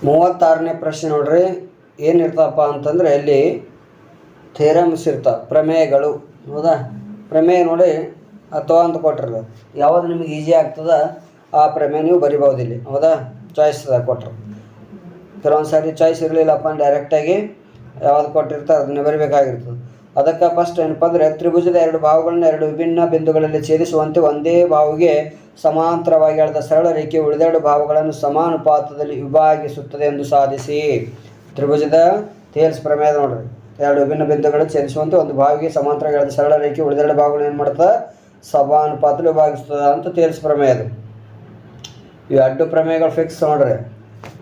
36ನೇ ಪ್ರಶ್ನೆ ನೋಡ್ರಿ. ಏನಿರ್ತಪ್ಪ ಅಂತಂದರೆ ಇಲ್ಲಿ ಥೇರಮ್ಸ್ ಇರ್ತಾವೆ, ಪ್ರಮೇಯಗಳು. ಹೌದಾ, ಪ್ರಮೇಯ ನೋಡಿ ಅಥವಾ ಅಂತ ಕೊಟ್ಟಿರೋದು ಯಾವುದು ನಿಮಗೆ ಈಸಿ ಆಗ್ತದ ಆ ಪ್ರಮೇಯ ನೀವು ಬರಿಬೋದು ಇಲ್ಲಿ. ಹೌದಾ, ಚಾಯ್ಸ್ ಕೊಟ್ಟರು. ಕೆಲವೊಂದು ಸಾರಿ ಚಾಯ್ಸ್ ಇರಲಿಲ್ಲಪ್ಪ ಡೈರೆಕ್ಟಾಗಿ ಯಾವ್ದು ಕೊಟ್ಟಿರ್ತಾರೆ ಅದನ್ನು ಬರಿಬೇಕಾಗಿರ್ತದೆ. ಅದಕ್ಕೆ ಫಸ್ಟ್ ಏನಪ್ಪ ಅಂದರೆ ತ್ರಿಭುಜದ ಎರಡು ಬಾಹುಗಳನ್ನ ಎರಡು ವಿಭಿನ್ನ ಬಿಂದುಗಳಲ್ಲಿ ಛೇದಿಸುವಂತೆ ಒಂದೇ ಬಾಹುಗೆ ಸಮಾಂತರವಾಗಿ ಎಳೆದ ಸರಳ ರೇಖೆ ಉಳಿದೆರಡು ಬಾಹುಗಳನ್ನು ಸಮಾನುಪಾತದಲ್ಲಿ ವಿಭಾಗಿಸುತ್ತದೆ ಎಂದು ಸಾಧಿಸಿ. ತ್ರಿಭುಜದ ಥೇಲ್ಸ್ ಪ್ರಮೇಯ ನೋಡ್ರಿ. ಎರಡು ವಿಭಿನ್ನ ಬಿಂದುಗಳು ಛೇದಿಸುವಂತೆ ಒಂದು ಬಾಹುಗೆ ಸಮಾಂತರವಾಗಿ ಎಳೆದ ಸರಳ ರೇಖೆ ಉಳಿದೆರಡು ಬಾಹುಗಳು ಏನು ಮಾಡ್ತದೆ, ಸಮಾನುಪಾತದಲ್ಲಿ ವಿಭಾಗಿಸ್ತದೆ ಅಂತ ಥೇಲ್ಸ್ ಪ್ರಮೇಯ ಅದು. ಇವು ಅಡ್ಡು ಪ್ರಮೇಯಗಳು ಫಿಕ್ಸ್ ನೋಡ್ರಿ.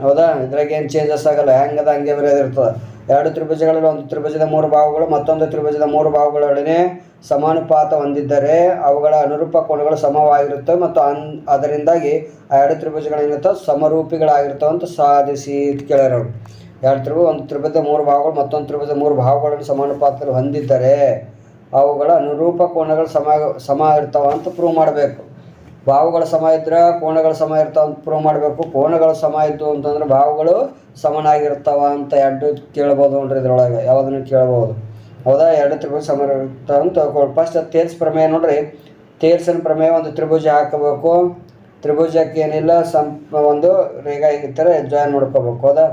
ಹೌದಾ, ಇದ್ರಾಗ ಏನು ಚೇಂಜಸ್ ಆಗಲ್ಲ, ಹೆಂಗದ ಹಂಗೆ ಬರೆಯೋದಿರ್ತದೆ. ಎರಡು ತ್ರಿಭುಜಗಳಲ್ಲಿ ಒಂದು ತ್ರಿಭುಜದ ಮೂರು ಬಾಹುಗಳು ಮತ್ತೊಂದು ತ್ರಿಭುಜದ ಮೂರು ಬಾಹುಗಳೊಡನೆ ಸಮಾನುಪಾತ ಹೊಂದಿದ್ದರೆ ಅವುಗಳ ಅನುರೂಪ ಕೋನಗಳು ಸಮವಾಗಿರುತ್ತವೆ ಮತ್ತು ಅದರಿಂದಾಗಿ ಆ ಎರಡು ತ್ರಿಭುಜಗಳೇನಿರ್ತವೆ ಸಮರೂಪಿಗಳಾಗಿರ್ತವೆ ಅಂತ ಸಾಧಿಸಿ ಕೇಳ್ಯಾರ. ಒಂದು ತ್ರಿಭುಜದ ಮೂರು ಬಾಹುಗಳು ಮತ್ತೊಂದು ತ್ರಿಭುಜದ ಮೂರು ಬಾಹುಗಳನ್ನು ಸಮಾನುಪಾತದಲ್ಲಿ ಹೊಂದಿದ್ದರೆ ಅವುಗಳ ಅನುರೂಪ ಕೋನಗಳು ಸಮ ಇರ್ತಾವ ಅಂತ ಪ್ರೂವ್ ಮಾಡಬೇಕು. ಬಾಹುಗಳ ಸಮ ಇದ್ರೆ ಕೋನಗಳು ಸಮ ಇರ್ತಾವ ಅಂತ ಪ್ರೂವ್ ಮಾಡಬೇಕು. ಕೋನಗಳು ಸಮ ಇತ್ತು ಅಂತಂದ್ರೆ ಬಾಹುಗಳು ಸಮನಾಗಿರ್ತಾವ ಅಂತ ಎರಡು ಕೇಳ್ಬೋದು ನೋಡ್ರಿ. ಇದ್ರೊಳಗೆ ಯಾವುದನ್ನು ಕೇಳ್ಬೋದು. ಹೌದಾ, ಎರಡು ತ್ರಿಭುಜ ಸಮ ಇರ್ತಾವ ಅಂತ ಫಸ್ಟ್ ಥೇಲ್ಸ್ ಪ್ರಮೇಯ ನೋಡ್ರಿ. ಥೇಲ್ಸಿನ ಪ್ರಮೇಯ ಒಂದು ತ್ರಿಭುಜ ಹಾಕಬೇಕು. ತ್ರಿಭುಜಕ್ಕೆ ಏನಿಲ್ಲ ಒಂದು ರೇಖೆ ಆಗಿರ್ತಾರೆ ಜಾಯಿನ್ ಮಾಡ್ಕೋಬೇಕು. ಹೌದಾ,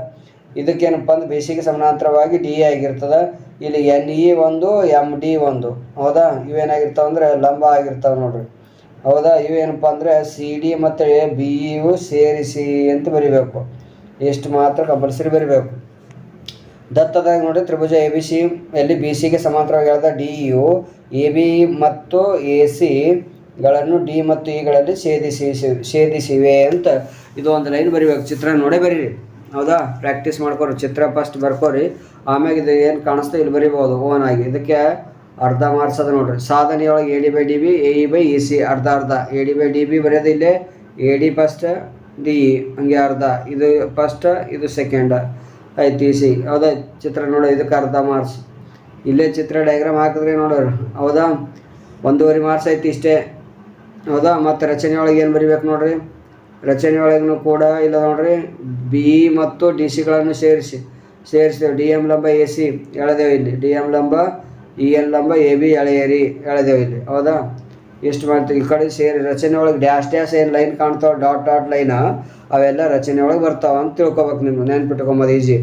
ಇದಕ್ಕೇನಪ್ಪ ಅಂದ್ರೆ ಬೇಸಿಗೆ ಸಮಾನಾಂತರವಾಗಿ ಡಿ ಆಗಿರ್ತದೆ. ಇಲ್ಲಿ NE ಒಂದು MD ಒಂದು. ಹೌದಾ, ಇವೇನಾಗಿರ್ತಾವ ಅಂದ್ರೆ ಲಂಬ ಆಗಿರ್ತಾವೆ ನೋಡ್ರಿ. ಹೌದಾ, ಇವೇನಪ್ಪ ಅಂದರೆ CD ಮತ್ತು BE ಸೇರಿಸಿ ಅಂತ ಬರಿಬೇಕು. ಎಷ್ಟು ಮಾತ್ರ ಕಂಪಲ್ಸರಿ ಬರಿಬೇಕು. ದತ್ತದಾಗ ನೋಡಿ ತ್ರಿಭುಜ ABC ಎಲ್ಲಿ BCಗೆ ಸಮಾಂತರವಾಗಿ ಎಳೆದ DU AB ಮತ್ತು AC ಡಿ ಮತ್ತು ಇಗಳಲ್ಲಿ ಛೇದಿಸಿವೆ ಅಂತ ಇದು ಒಂದು ಲೈನ್ ಬರಿಬೇಕು. ಚಿತ್ರ ನೋಡೇ ಬರೀರಿ. ಹೌದಾ, ಪ್ರಾಕ್ಟೀಸ್ ಮಾಡ್ಕೊರಿ. ಚಿತ್ರ ಫಸ್ಟ್ ಬರ್ಕೋರಿ, ಆಮ್ಯಾಗ ಇದು ಏನು ಕಾಣಿಸ್ತಾ ಇಲ್ಲಿ ಬರಿಬೋದು ಓನ್ ಆಗಿ. ಇದಕ್ಕೆ ಅರ್ಧ ಮಾರ್ಕ್ಸ್ ಅದ ನೋಡ್ರಿ. ಸಾಧನೆಯೊಳಗೆ AD/DB AE/EC ಅರ್ಧ ಅರ್ಧ. AD/DB ಬರೆಯೋದು ಇಲ್ಲೇ AD ಫಸ್ಟ್ DE ಹಂಗೆ ಅರ್ಧ. ಇದು ಫಸ್ಟ್ ಇದು ಸೆಕೆಂಡ್ ಆಯ್ತು EC. ಹೌದಾ, ಚಿತ್ರ ನೋಡಿ ಇದಕ್ಕೆ ಅರ್ಧ ಮಾರ್ಕ್ಸ್. ಇಲ್ಲೇ ಚಿತ್ರ ಡಯಾಗ್ರಾಮ್ ಹಾಕಿದ್ರಿ ನೋಡೋರು. ಹೌದಾ, 1.5 ಮಾರ್ಕ್ಸ್ ಐತಿ ಇಷ್ಟೇ. ಹೌದಾ, ಮತ್ತು ರಚನೆಯೊಳಗೆ ಏನು ಬರಿಬೇಕು ನೋಡ್ರಿ. ರಚನೆಯೊಳಗೂ ಕೂಡ ಇಲ್ಲ ನೋಡ್ರಿ. BE ಮತ್ತು DC ಸೇರಿಸ್ತೇವೆ. DM ಲಂಬ AC ಎಳೆದೇವೆ ಇಲ್ಲಿ. DM ಲಂಬ EN ಲಂಬ AB ಎಳೆದೇವೆ ಇಲ್ಲಿ. ಹೌದಾ, ಎಷ್ಟು ಮಾಡ್ತೀವಿ ಈ ಕಡೆ ಸೇರಿ ರಚನೆ ಒಳಗೆ ಡ್ಯಾಶ್ ಏನು ಲೈನ್ ಕಾಣ್ತಾವೆ ಡಾಟ್ ಲೈನ್ ಅವೆಲ್ಲ ರಚನೆ ಒಳಗೆ ಬರ್ತಾವ ಅಂತ ತಿಳ್ಕೊಬೇಕು. ನಿಮ್ಗೆ ನೆನ್ಪಿಟ್ಕೊಂಬೋದು ಈಜಿ.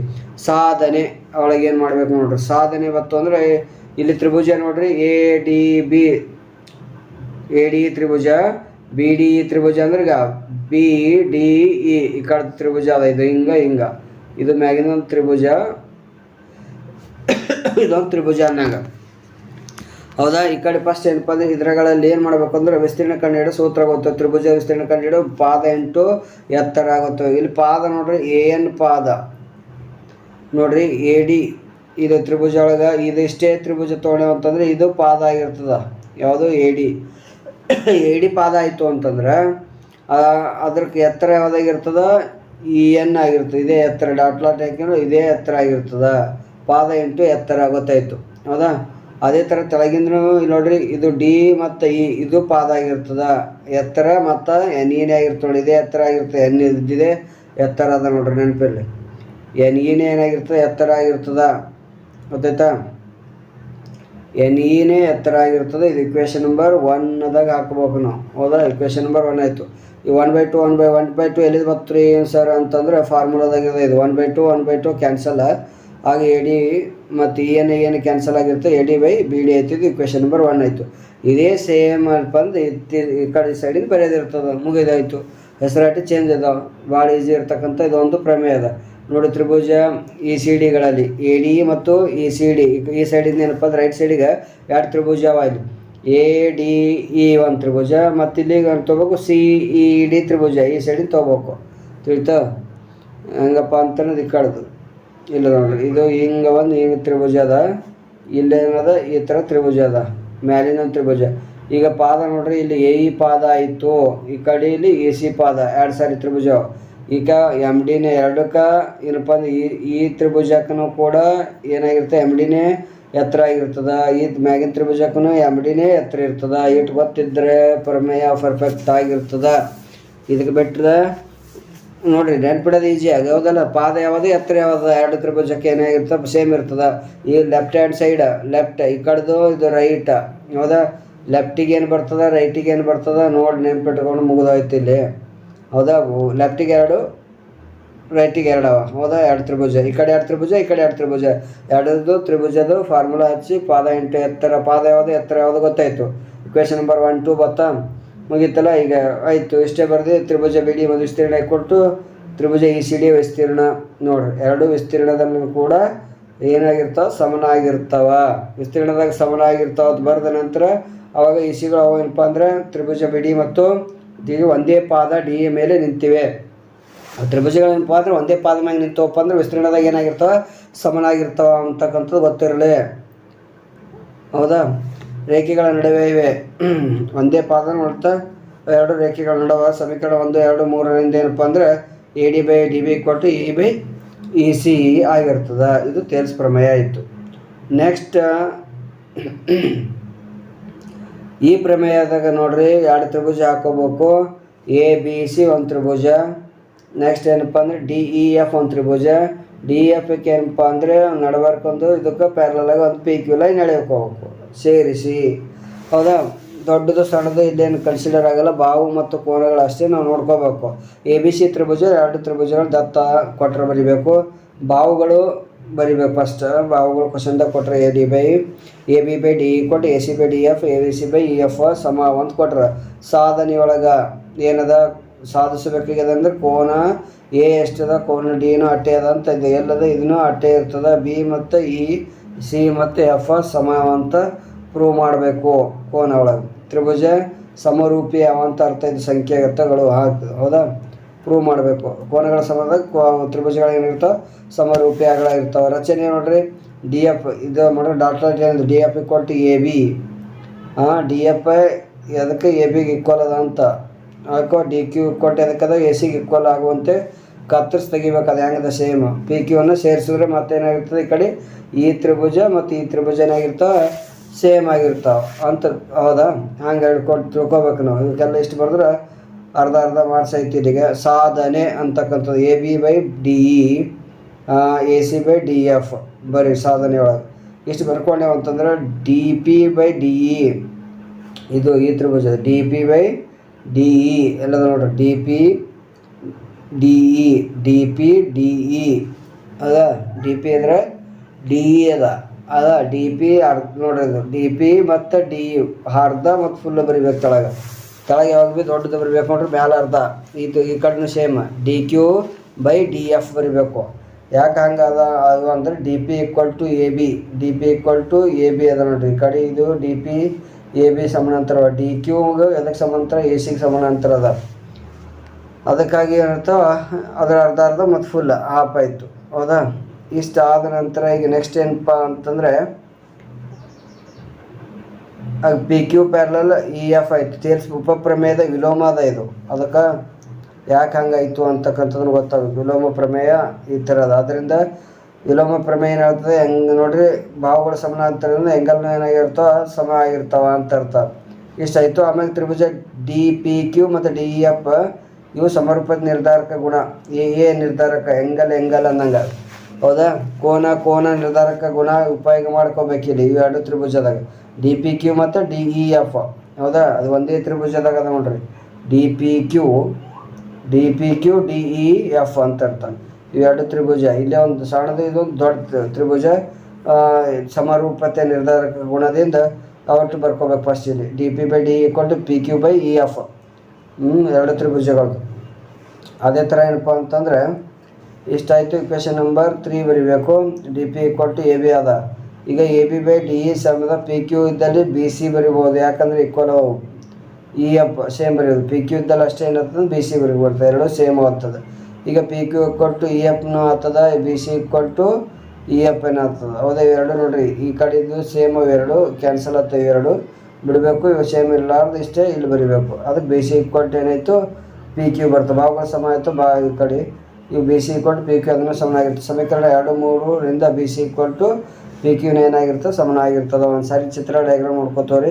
ಸಾಧನೆ ಒಳಗೆ ಏನು ಮಾಡ್ಬೇಕು ನೋಡ್ರಿ. ಸಾಧನೆ ಬತ್ತು ಅಂದರೆ ಇಲ್ಲಿ ತ್ರಿಭುಜ ನೋಡ್ರಿ. ADE ತ್ರಿಭುಜ, BDE ತ್ರಿಭುಜ ಅಂದ್ರೆ ಈಗ BDE ಈ ಕಡೆ ತ್ರಿಭುಜ ಅದ. ಇದು ಹಿಂಗ ಇದು ಮ್ಯಾಗಿನ ಒಂದು ತ್ರಿಭುಜ, ಇದೊಂದು ತ್ರಿಭುಜ ಅನ್ನಂಗ. ಹೌದಾ, ಈ ಕಡೆ ಫಸ್ಟ್ ಏನಪ್ಪ ಅಂದರೆ ಇದ್ರಗಳಲ್ಲಿ ಏನು ಮಾಡಬೇಕು ಅಂದ್ರೆ ವಿಸ್ತೀರ್ಣ ಕಂಡುಹಿಡಿದು ಸೂತ್ರ ಗೊತ್ತು. ತ್ರಿಭುಜ ವಿಸ್ತೀರ್ಣ ಕಂಡುಹಿಡಿದು ಪಾದ 8 ಎತ್ತರ ಆಗುತ್ತೆ. ಇಲ್ಲಿ ಪಾದ ನೋಡ್ರಿ AN ಪಾದ ನೋಡ್ರಿ. AD ಇದು ತ್ರಿಭುಜ ಒಳಗೆ ಇದಿಷ್ಟೇ ತ್ರಿಭುಜ ತೊಗೊಳ್ಳೇವು ಅಂತಂದ್ರೆ ಇದು ಪಾದ ಆಗಿರ್ತದ. ಯಾವುದು AD ಪಾದ ಆಯಿತು ಅಂತಂದ್ರೆ ಅದ್ರಕ್ಕೆ ಎತ್ತರ ಯಾವುದಾಗಿರ್ತದ EN ಆಗಿರ್ತದೆ. ಇದೇ ಎತ್ತರ ಡಾಟ್ ಹಾಕಿದ್ರೆ ಇದೇ ಎತ್ತರ ಆಗಿರ್ತದ. ಪಾದ 8 ಎತ್ತರ ಗೊತ್ತಾಯಿತು. ಹೌದಾ, ಅದೇ ಥರ ತೆಳಗಿಂದ್ರೂ ಇಲ್ಲಿ ನೋಡ್ರಿ. ಇದು D ಮತ್ತು E ಇದು ಪಾದ ಆಗಿರ್ತದ ಎತ್ತರ ಮತ್ತು NE ಆಗಿರ್ತದೆ. ಇದೇ ಎತ್ತರ ಆಗಿರ್ತದೆ. N ಇದ್ದಿದೆ ಎತ್ತರ ಅದ ನೋಡ್ರಿ ನೆನಪಿರಲಿ. NE ಏನಾಗಿರ್ತದೆ ಎತ್ತರ ಆಗಿರ್ತದ ಗೊತ್ತಾಯ್ತಾ. NE ಎತ್ತರ ಆಗಿರ್ತದೆ. ಇದು ಇಕ್ವೇಷನ್ ನಂಬರ್ 1ದಾಗ ಹಾಕ್ಬೇಕು ನಾವು. ಹೌದಾ, ಇಕ್ವೇಷನ್ ನಂಬರ್ 1 ಆಯಿತು. ಈ 1/2 ಎಲ್ಲಿದು ಬರ್ತರಿ ಸರ್ ಅಂತಂದರೆ ಫಾರ್ಮುಲಾದಾಗಿದೆ. ಇದು 1/2 ಕ್ಯಾನ್ಸಲ್ ಹಾಗೆ AD ಮತ್ತು EN ಕ್ಯಾನ್ಸಲ್ ಆಗಿರುತ್ತೆ. AD/BD ಆಯ್ತಿದ್ದು ಇಕ್ವೇಷನ್ ನಂಬರ್ 1 ಆಯಿತು. ಇದೇ ಸೇಮ್ ಬಂದು ಈ ಕಡೆ ಸೈಡಿಂದ ಬರೆಯೋದಿರ್ತದೆ. ಮುಗಿದಾಯಿತು. ಹೆಸರಾಟಿ ಚೇಂಜ್ ಅದಾವೆ. ಭಾಳ ಈಸಿ ಇರ್ತಕ್ಕಂಥ ಇದೊಂದು ಪ್ರಮೇಯ ಅದ ನೋಡಿ. ತ್ರಿಭುಜ ECDಗಳಲ್ಲಿ ADE ಮತ್ತು ECD ಈ ಸೈಡಿಂದ ಏನಪ್ಪ ಅಂದ್ರೆ ರೈಟ್ ಸೈಡಿಗೆ ಎರಡು ತ್ರಿಭುಜ ಅವ. ಇಲ್ಲಿ ADE ಒಂದು ತ್ರಿಭುಜ ಮತ್ತು ಇಲ್ಲಿಗೆ ತೊಗೋಬೇಕು CED ತ್ರಿಭುಜ ಈ ಸೈಡಿಂದ ತೊಗೋಬೇಕು. ತಿಳಿತಾ ಹೆಂಗಪ್ಪ ಅಂತನ್ನೋದು ಈ ಕಡ್ದು ಇಲ್ಲ ನೋಡ್ರಿ. ಇದು ಹಿಂಗೆ ಒಂದು ಹಿಂಗೆ ತ್ರಿಭುಜ ಅದ. ಇಲ್ಲೇನದ ಈ ಥರ ತ್ರಿಭುಜ ಅದ. ಮ್ಯಾಲಿನ ತ್ರಿಭುಜ. ಈಗ ಪಾದ ನೋಡ್ರಿ. ಇಲ್ಲಿ AE ಪಾದ ಆಯಿತು. ಈ ಕಡೆ ಇಲ್ಲಿ AC ಪಾದ. ಎರಡು ಸಾರಿ ತ್ರಿಭುಜ. ಈಗ MDನೇ ಎರಡಕ್ಕೆ ಏನಪ್ಪ ಅಂದ್ರೆ ಈ ತ್ರಿಭುಜಕ್ಕೂ ಕೂಡ ಏನಾಗಿರುತ್ತೆ MDನೇ ಎತ್ತರ ಆಗಿರ್ತದೆ. ಈ ಮ್ಯಾಗಿನ ತ್ರಿಭುಜಕ್ಕೂ MDನೇ ಎತ್ತರ ಇರ್ತದೆ. ಇಟ್ಟು ಗೊತ್ತಿದ್ದರೆ ಪ್ರಮೇಯ ಪರ್ಫೆಕ್ಟ್ ಆಗಿರ್ತದೆ. ಇದಕ್ಕೆ ಬಿಟ್ಟರೆ ನೋಡಿರಿ ನೆನ್ಪಿಡೋದು ಈಜಿ ಆಗಿ ಹೌದಲ್ಲ. ಪಾದ ಯಾವುದು ಎತ್ತರ ಯಾವುದು ಎರಡು ತ್ರಿಭುಜಕ್ಕೆ ಏನಾಗಿರ್ತದೆ ಸೇಮ್ ಇರ್ತದೆ. ಈ ಲೆಫ್ಟ್ ಹ್ಯಾಂಡ್ ಸೈಡ್ ಲೆಫ್ಟ್ ಈ ಕಡೆದು ಇದು ರೈಟ್ ಹೌದಾ. ಲೆಫ್ಟಿಗೆ ಏನು ಬರ್ತದೆ ರೈಟಿಗೆ ಏನು ಬರ್ತದೆ ನೋಡಿ ನೆನ್ಪಿಟ್ಕೊಂಡು ಮುಗಿದೋಯ್ತು ಇಲ್ಲಿ ಹೌದಾ. ಲೆಫ್ಟಿಗೆ ಎರಡು ರೈಟಿಗೆ ಎರಡು ಅವ ಹೌದಾ. ಎರಡು ತ್ರಿಭುಜ ಈ ಕಡೆ ಎರಡು ತ್ರಿಭುಜ ಈ ಕಡೆ ಎರಡು ತ್ರಿಭುಜ ಎರಡದ್ದು ತ್ರಿಭುಜದ್ದು ಫಾರ್ಮುಲಾ ಹಚ್ಚಿ ಪಾದ ಇಂಟು ಎತ್ತರ ಪಾದ ಯಾವುದು ಎತ್ತರ ಯಾವುದು ಗೊತ್ತಾಯಿತು. ಇಕ್ವೇಷನ್ ನಂಬರ್ 1 2 ಬತ್ತಾ ಮುಗೀತಲ್ಲ. ಈಗ ಆಯಿತು ಇಷ್ಟೇ ಬರೆದು ತ್ರಿಭುಜ ಬಿ ಡಿ ಒಂದು ವಿಸ್ತೀರ್ಣ ಕೊಟ್ಟು ತ್ರಿಭುಜ ಇ ಸಿ ಡಿ ವಿಸ್ತೀರ್ಣ ನೋಡಿರಿ ಎರಡು ವಿಸ್ತೀರ್ಣದಲ್ಲೂ ಕೂಡ ಏನಾಗಿರ್ತಾವೆ ಸಮನಾಗಿರ್ತಾವ. ವಿಸ್ತೀರ್ಣದಾಗ ಸಮನಾಗಿರ್ತಾವ ಅದು ಬರೆದ ನಂತರ ಅವಾಗ ಇ ಸಿಗಳು ಅವು ಏನಪ್ಪ ಅಂದರೆ ತ್ರಿಭುಜ ಬಿ ಡಿ ಮತ್ತು ಈಗ ಒಂದೇ ಪಾದ ಡಿ ಮೇಲೆ ನಿಂತಿವೆ. ತ್ರಿಭುಜಗಳೇನಪ್ಪ ಅಂದರೆ ಒಂದೇ ಪಾದ ಮ್ಯಾಗೆ ನಿಂತವಪ್ಪ ಅಂದ್ರೆ ವಿಸ್ತೀರ್ಣದಾಗ ಏನಾಗಿರ್ತಾವೆ ಸಮನಾಗಿರ್ತಾವ ಅಂತಕ್ಕಂಥದ್ದು ಗೊತ್ತಿರಲಿ ಹೌದಾ. ರೇಖೆಗಳ ನಡುವೆ ಇವೆ ಒಂದೇ ಪಾದ ನೋಡ್ತಾ ಎರಡು ರೇಖೆಗಳ ನಡುವೆ ಸಮೀಕರಣ 1 2 3ರಿಂದ ಏನಪ್ಪ ಅಂದರೆ A D by D B ಕೊಟ್ಟು ಇ ಬೈ ಇ ಸಿ ಆಗಿರ್ತದೆ. ಇದು ತೇಲ್ಸ್ ಪ್ರಮೇಯ ಆಯಿತು. ನೆಕ್ಸ್ಟ್ ಈ ಪ್ರಮೇಯದಾಗ ನೋಡ್ರಿ ಎರಡು ತ್ರಿಭುಜ ಹಾಕೋಬೇಕು. ಎ ಬಿ ಸಿ ಒಂದು ತ್ರಿಭುಜ. ನೆಕ್ಸ್ಟ್ ಏನಪ್ಪ ಅಂದರೆ ಡಿ ಇ ಎಫ್ ಒಂದು ತ್ರಿಭುಜ. ಡಿ ಎಫ್ಗೆ ಏನಪ್ಪ ಅಂದರೆ ನಡಬರ್ಕೊಂಡು ಇದಕ್ಕೆ ಪ್ಯಾರಲಾಗಿ ಒಂದು ಪಿ ಕ್ಯೂ ಲೈನ್ ಎಳೆಯೋಕೆ ಹೋಗ್ಬೇಕು ಸೇರಿಸಿ ಹೌದಾ. ದೊಡ್ಡದು ಸಣ್ಣದು ಇಲ್ಲೇನು ಕನ್ಸಿಡರ್ ಆಗಲ್ಲ. ಬಾವು ಮತ್ತು ಕೋನಗಳು ಅಷ್ಟೇ ನಾವು ನೋಡ್ಕೋಬೇಕು. ಎ ಬಿ ಸಿ ತ್ರಿಭುಜ ಎರಡು ತ್ರಿಭುಜಗಳು ದತ್ತ ಕೊಟ್ಟರೆ ಬರಿಬೇಕು. ಬಾವುಗಳು ಬರಿಬೇಕು ಫಸ್ಟ್. ಬಾವುಗಳು ಕ್ವಶನ್ದಾಗ ಕೊಟ್ಟರೆ ಎ ಬಿ ಬೈ ಡಿ ಕೊಟ್ಟು A C by D F A B C by E F ಸಮ ಒಂದು ಕೊಟ್ರೆ ಸಾಧನೆ ಒಳಗೆ ಏನದ ಸಾಧಿಸಬೇಕಾಗ್ಯದ ಅಂದ್ರೆ ಕೋನ ಎ ಎಷ್ಟದ ಕೋನ ಡಿನೂ ಅಟ್ಟೆ ಅದ ಅಂತ ಇದೆ. ಎಲ್ಲದ ಇದನ್ನು ಅಟ್ಟೆ ಇರ್ತದೆ. ಬಿ ಮತ್ತು ಇ ಸಿ ಮತ್ತು ಎಫ್ ಸಮ ಅಂತ ಪ್ರೂವ್ ಮಾಡಬೇಕು. ಕೋನ ಒಳಗೆ ತ್ರಿಭುಜ ಸಮರೂಪಿ ಅವಂತ ಅರ್ಥ ಇದು ಸಂಖ್ಯೆಗಳು ಹೌದಾ ಪ್ರೂವ್ ಮಾಡಬೇಕು. ಕೋನಗಳ ಸಮದಾಗ ತ್ರಿಭುಜಗಳು ಏನಿರ್ತಾವೆ ಸಮರೂಪಿ ಅಗಳ ಇರ್ತಾವೆ. ರಚನೆ ನೋಡ್ರಿ ಡಿ ಎಫ್ ಇದು ನೋಡ್ರಿ ಡಾಕ್ಟರ್ ಏನಿದೆ D F equal to A B. D F ಅದಕ್ಕೆ ಎ ಬಿಗೆ ಈಕ್ವಲ್ ಅದ ಅಂತ ಹಾಕೋ. ಡಿ ಕ್ಯೂ ಕೊಟ್ಟು ಅದಕ್ಕದ ಎ ಸಿಗೆ ಈಕ್ವಲ್ ಆಗುವಂತೆ ಕತ್ತರಿಸಿ ತೆಗಿಬೇಕು. ಅದು ಹೆಂಗದ ಸೇಮ್ ಪಿ ಕ್ಯೂವನ್ನು ಸೇರಿಸಿದ್ರೆ ಮತ್ತೇನಾಗಿರ್ತದೆ ಈ ಕಡೆ ಈ ತ್ರಿಭುಜ ಮತ್ತು ಈ ತ್ರಿಭುಜ ಏನಾಗಿರ್ತಾವೆ ಸೇಮ್ ಆಗಿರ್ತಾವೆ ಅಂತ ಹೌದಾ. ಹಂಗೆ ಹೇಳ್ಕೊಟ್ಟು ತಿಳ್ಕೊಬೇಕು ನಾವು. ಇವಕ್ಕೆಲ್ಲ ಇಷ್ಟು ಬರೆದ್ರೆ ಅರ್ಧ ಅರ್ಧ ಮಾರ್ಕ್ಸ್ ಐತಿ. ಇಲ್ಲಿಗೆ ಸಾಧನೆ ಅಂತಕ್ಕಂಥದ್ದು A B by D E A C by D F ಬರೀ ಸಾಧನೆ ಒಳಗೆ ಇಷ್ಟು ಬರ್ಕೊಂಡೇವು ಅಂತಂದ್ರೆ D P by D E ಇದು ಈ ತ್ರಿಭುಜ D P by D E ಎಲ್ಲದ ನೋಡ್ರಿ D P D E D P D E ಅದ ಡಿ ಪಿ ಅಂದರೆ ಡಿ ಇ ಅದ ಡಿ ಪಿ ಅರ್ಧ ನೋಡ್ರಿ ಇದು ಡಿ ಪಿ ಮತ್ತು ಡಿ ಇ ಅರ್ಧ ಮತ್ತು ಫುಲ್ ಬರಿಬೇಕು. ಕೆಳಗೆ ಯಾವಾಗ ಭೀ ದೊಡ್ಡದು ಬರಿಬೇಕು ನೋಡ್ರಿ. ಮ್ಯಾಲೆ ಅರ್ಧ ಇದು ಈ ಕಡೆನೂ same D Q by D F ಬರಿಬೇಕು. ಯಾಕೆ ಹಂಗೆ ಅದ ಅದು ಅಂದರೆ D P equal to A B D P equal to A B ಅದ ನೋಡ್ರಿ. ಈ ಕಡೆ ಇದು ಡಿ ಪಿ ಎ ಬಿ ಸಮಾನಾಂತರ ಡಿ ಕ್ಯೂಗೆ ಎದಕ್ಕೆ ಸಮಾನಾಂತರ ಎ ಸಿಗೆ ಸಮಾನಾಂತರ ಅದ. ಅದಕ್ಕಾಗಿ ಏನಂತ ಅದರ ಅರ್ಧ ಅರ್ಧ ಮತ್ತು ಫುಲ್ ಹಾಫ್ ಆಯಿತು ಹೌದಾ. ಇಷ್ಟು ಆದ ನಂತರ ಈಗ ನೆಕ್ಸ್ಟ್ ಏನಪ್ಪ ಅಂತಂದರೆ P Q parallel E F ಆಯಿತು. ತೇಲ್ಸ್ ಉಪಪ್ರಮೇಯದ ವಿಲೋಮ ಅದ ಇದು. ಅದಕ್ಕೆ ಯಾಕೆ ಹಂಗಾಯಿತು ಅಂತಕ್ಕಂಥದ್ದು ಗೊತ್ತಾಗುತ್ತೆ. ವಿಲೋಮ ಪ್ರಮೇಯ ಈ ಥರ ಅದ. ಅದರಿಂದ ವಿಲೋಮ ಪ್ರಮೇಯ ಏನು ಹೇಳ್ತದೆ ಹೆಂಗೆ ನೋಡ್ರಿ ಭಾವಗಳು ಸಮಾನಾಂತರದಿಂದ ಎಂಗಲ್ನ ಏನಾಗಿರ್ತಾವ ಸಮ ಆಗಿರ್ತಾವ ಅಂತ ಅರ್ಥ. ಇಷ್ಟಾಯಿತು. ಆಮೇಲೆ ತ್ರಿಭುಜ ಡಿ ಪಿ ಕ್ಯೂ ಮತ್ತು ಡಿ ಇ ಎಫ್ ಇವು ಸಮರೂಪದ ನಿರ್ಧಾರಕ ಗುಣ ಎ ನಿರ್ಧಾರಕ ಎಂಗಲ್ ಅನ್ನಂಗೆ ಹೌದಾ. ಕೋನ ನಿರ್ಧಾರಕ ಗುಣ ಉಪಯೋಗ ಮಾಡ್ಕೋಬೇಕಿಲ್ಲ ಇವು ಎರಡು ತ್ರಿಭುಜದಾಗ ಡಿ ಪಿ ಕ್ಯೂ ಮತ್ತು ಡಿ ಇ ಎಫ್ ಹೌದಾ. ಅದು ಒಂದೇ ತ್ರಿಭುಜದಾಗ ಅದ ನೋಡ್ರಿ D P Q D E F ಅಂತ ಅರ್ಥ. ಇವೆರಡು ತ್ರಿಭುಜ ಇಲ್ಲೇ ಒಂದು ಸಣ್ಣದು ಇದು ದೊಡ್ಡ ತ್ರಿಭುಜ ಸಮರೂಪತೆ ನಿರ್ಧಾರಕ ಗುಣದಿಂದ ಅವಟ್ಟು ಬರ್ಕೋಬೇಕು ಫಸ್ಟ್ ಇಲ್ಲಿ D P by D equal to P Q by E F ಎರಡು ತ್ರಿಭುಜಗಳದ್ದು. ಅದೇ ಥರ ಏನಪ್ಪ ಅಂತಂದರೆ ಇಷ್ಟಾಯಿತು. ಇಕ್ವೇಷನ್ ನಂಬರ್ 3 ಬರಿಬೇಕು. D P equal to A B ಅದ. ಈಗ A B by D E ಸಮದ ಪಿ ಕ್ಯೂ ಇದ್ದಲ್ಲಿ ಬಿ ಸಿ ಬರಿಬೋದು. ಯಾಕಂದರೆ ಈಕ್ವಲ್ ಅವು ಇ ಎಫ್ ಸೇಮ್ ಬರೆಯೋದು. ಪಿ ಕ್ಯೂ ಇದ್ದಲ್ಲಿ ಅಷ್ಟೇ ಏನಾಗ್ತದೆ ಬಿ ಸಿ ಬರಿಬೋದು. ಎರಡು ಸೇಮ್ ಆಗ್ತದೆ. ಈಗ P Q equal to E ಎಫ್ನೂ ಆಗ್ತದೆ. B C equal to E F ಏನಾಗ್ತದೆ ಹೌದಾ. ಇವೆರಡು ನೋಡಿರಿ ಈ ಕಡೆದು ಸೇಮ್ ಅವೆರಡು ಕ್ಯಾನ್ಸಲ್ ಆಗ್ತವೆ. ಇವೆರಡು ಬಿಡಬೇಕು. ಇವು ಸೇಮ್ ಇರಲಾರ್ದು ಇಷ್ಟೇ ಇಲ್ಲಿ ಬರಿಬೇಕು. ಅದಕ್ಕೆ ಬಿ ಸಿ ಈಕ್ವಲ್ ಟು ಏನಾಯಿತು ಪಿ ಕ್ಯೂ ಬರ್ತದೆ. ಭಾವಗಳ ಸಮ ಆಯಿತು ಈ ಕಡೆ ಇವು B C equal to P Q ಅದನ್ನು ಸಮನಾಗಿರ್ತದೆ. ಸಮೀಕರಣ 2 3ರಿಂದ B C equal to P ಕ್ಯೂನ ಏನಾಗಿರ್ತದೆ ಸಮನಾಗಿರ್ತದೆ. ಒಂದು ಸಾರಿ ಚಿತ್ರ ಡಯಾಗ್ರಾಮ್ ನೋಡ್ಕೋತವ್ರಿ.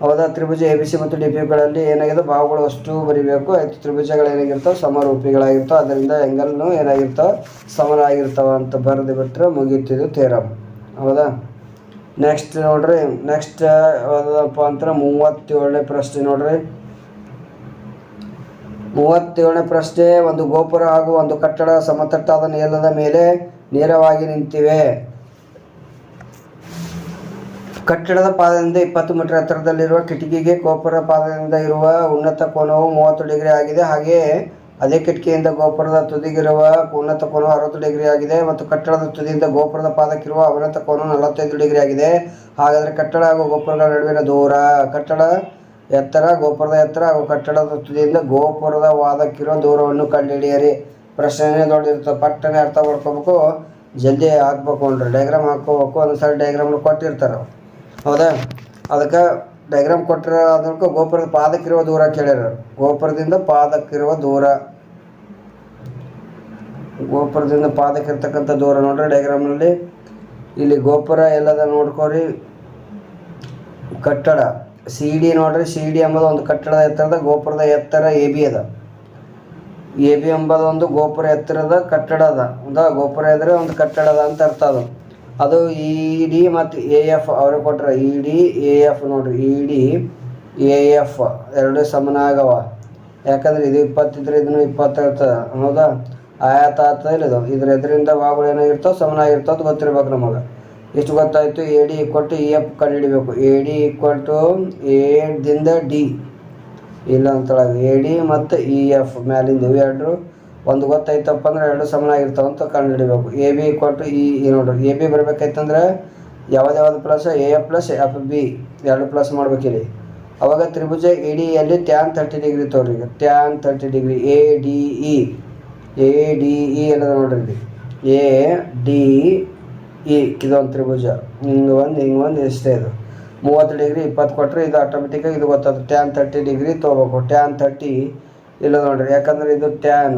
ಹೌದಾ. ತ್ರಿಭುಜ ಎ ಬಿ ಸಿ ಮತ್ತು ಡಿ ಪಿ ಗಳಲ್ಲಿ ಏನಾಗಿದೆ, ಬಾಹುಗಳು ಅಷ್ಟು ಬರಿಬೇಕು. ಆಯಿತು. ತ್ರಿಭುಜಗಳು ಏನಾಗಿರ್ತಾವೆ, ಸಮರೂಪಿಗಳಾಗಿರ್ತಾವೆ. ಅದರಿಂದ ಆ್ಯಂಗಲ್ನು ಏನಾಗಿರ್ತಾವೆ, ಸಮನಾಗಿರ್ತಾವೆ ಅಂತ ಬರೆದು ಬಿಟ್ಟರೆ ಮುಗೀತಿದ್ದು ಥಿಯರಮ್. ಹೌದಾ. ನೆಕ್ಸ್ಟ್ ನೋಡ್ರಿ, ನೆಕ್ಸ್ಟ್ ಯಾವುದಪ್ಪ ಅಂತ 37ನೇ ಪ್ರಶ್ನೆ ನೋಡ್ರಿ. 37ನೇ ಪ್ರಶ್ನೆ, ಒಂದು ಗೋಪುರ ಹಾಗೂ ಒಂದು ಕಟ್ಟಡ ಸಮತಟ್ಟಾದ ನೆಲದ ಮೇಲೆ ನೇರವಾಗಿ ನಿಂತಿವೆ. ಕಟ್ಟಡದ ಪಾದದಿಂದ 20 ಮೀಟರ್ ಎತ್ತರದಲ್ಲಿರುವ ಕಿಟಕಿಗೆ ಗೋಪುರ ಪಾದದಿಂದ ಇರುವ ಉನ್ನತ ಕೋನವು 30 ಡಿಗ್ರಿ ಆಗಿದೆ. ಹಾಗೆಯೇ ಅದೇ ಕಿಟಕಿಯಿಂದ ಗೋಪುರದ ತುದಿಗಿರುವ ಉನ್ನತ ಕೋನವು 60 ಡಿಗ್ರಿ ಆಗಿದೆ ಮತ್ತು ಕಟ್ಟಡದ ತುದಿಯಿಂದ ಗೋಪುರದ ಪಾದಕ್ಕಿರುವ ಅವನತ ಕೋನವು 45 ಡಿಗ್ರಿ ಆಗಿದೆ. ಹಾಗಾದರೆ ಕಟ್ಟಡ ಹಾಗೂ ಗೋಪುರಗಳ ನಡುವಿನ ದೂರ, ಕಟ್ಟಡ ಎತ್ತರ, ಗೋಪುರದ ಎತ್ತರ ಹಾಗೂ ಕಟ್ಟಡದ ತುದಿಯಿಂದ ಗೋಪುರದ ವಾದಕ್ಕಿರುವ ದೂರವನ್ನು ಕಂಡುಹಿಡಿಯಿರಿ. ಪ್ರಶ್ನೆ ದೊಡ್ಡದಿರ್ತದೆ, ಪಟ್ಟನೆ ಅರ್ಥ ಮಾಡ್ಕೋಬೇಕು, ಜಲ್ದಿ ಹಾಕ್ಬೇಕು ನೋಡ್ರಿ. ಡಯಾಗ್ರಾಮ್ ಹಾಕ್ಕೋಬೇಕು. ಒಂದೊಂದ್ಸರಿ ಡಯಾಗ್ರಾಮ್ನ ಕೊಟ್ಟಿರ್ತಾರೆ. ಹೌದಾ. ಅದಕ್ಕೆ ಡಯಾಗ್ರಾಮ್ ಕೊಟ್ಟರೆ ಅದಕ್ಕೆ ಗೋಪುರದ ಪಾದಕ್ಕಿರುವ ದೂರ ಕೇಳ್ಯಾರ. ಗೋಪುರದಿಂದ ಪಾದಕ್ಕಿರುವ ದೂರ, ಗೋಪುರದಿಂದ ಪಾದಕ್ಕಿರ್ತಕ್ಕಂಥ ದೂರ ನೋಡ್ರಿ ಡಯಾಗ್ರಾಮ್ನಲ್ಲಿ. ಇಲ್ಲಿ ಗೋಪುರ ಎಲ್ಲದ ನೋಡ್ಕೋರಿ. ಕಟ್ಟಡ ಸಿ ಡಿ ನೋಡ್ರಿ. ಸಿ ಡಿ ಎಂಬುದು ಒಂದು ಕಟ್ಟಡದ ಎತ್ತರದ, ಗೋಪುರದ ಎತ್ತರ ಎ ಬಿ ಅದ. ಎ ಬಿ ಎಂಬುದು ಒಂದು ಗೋಪುರ ಎತ್ತರದ ಕಟ್ಟಡ ಅದ. ಹೌದಾ. ಗೋಪುರ ಇದ್ರೆ ಒಂದು ಕಟ್ಟಡದ ಅಂತ ಅರ್ಥ ಅದು. ಅದು ಇ ಡಿ ಮತ್ತು ಎ ಎಫ್ ಅವ್ರಿಗೆ ಕೊಟ್ಟರೆ. ಇ ಡಿ ಎ ಎಫ್ ನೋಡ್ರಿ. ಇ ಡಿ ಎ ಎಫ್ ಎರಡು ಸಮನಾಗವ. ಯಾಕಂದ್ರೆ ಇದು 20 ಇದ್ರೆ ಇದನ್ನು 20 ಇರ್ತದೆ. ಹೌದಾ. ಆಯಾತ ಆಗ್ತದೆ ಇಲ್ಲ ಇದು. ಇದ್ರ ಎದುರಿಂದ ಬಾಹುಗಳು ಏನಾಗಿರ್ತಾವೆ, ಸಮನಾಗಿರ್ತಾವೆ ಅಂತ ಗೊತ್ತಿರ್ಬೇಕು ನಮಗೆ. ಇಷ್ಟು ಗೊತ್ತಾಯಿತು. A D equal to E F ಕಂಡುಹಿಡಿಬೇಕು. A D equal to A ದಿಂದ ಡಿ ಇಲ್ಲ ಅಂತೇಳಿ ಎ ಡಿ ಮತ್ತು ಇ ಎಫ್ ಮ್ಯಾಲಿಂದ ಇವೆರಡು ಒಂದು ಗೊತ್ತಾಯ್ತಪ್ಪ ಅಂದ್ರೆ ಎರಡು ಸಮನಾಗಿರ್ತಾವೆ ಅಂತ ಕಂಡುಹಿಡಿಬೇಕು. A B equal to E ನೋಡ್ರಿ. ಎ ಬಿ ಬರಬೇಕಾಯ್ತಂದ್ರೆ ಯಾವ್ದು plus A F plus F B ಎರಡು ಪ್ಲಸ್ ಮಾಡ್ಬೇಕಿಲ್ಲಿ. ಅವಾಗ ತ್ರಿಭುಜ ಎ ಡಿ ಯಲ್ಲಿ ಟ್ಯಾನ್ 30 ಡಿಗ್ರಿ ತೋರಿ. ಈಗ tan 30 degree A D E ಎಲ್ಲ ನೋಡ್ರಿ. ಇಲ್ಲಿ ಎ ಡಿ ಇ ಇದೊಂದು ತ್ರಿಭುಜ. ಹಿಂಗೆ ಒಂದು ಎಷ್ಟೇ ಇದು 30 ಡಿಗ್ರಿ 20 ಕೊಟ್ಟರೆ ಇದು ಆಟೋಮೆಟಿಕ್ಕಾಗಿ ಇದು ಗೊತ್ತಾಗುತ್ತೆ. ಟ್ಯಾನ್ 30 ಡಿಗ್ರಿ ತೊಗೋಬೇಕು. ಟ್ಯಾನ್ 30 ಇಲ್ಲ ನೋಡ್ರಿ. ಯಾಕಂದ್ರೆ ಇದು ಟ್ಯಾನ್,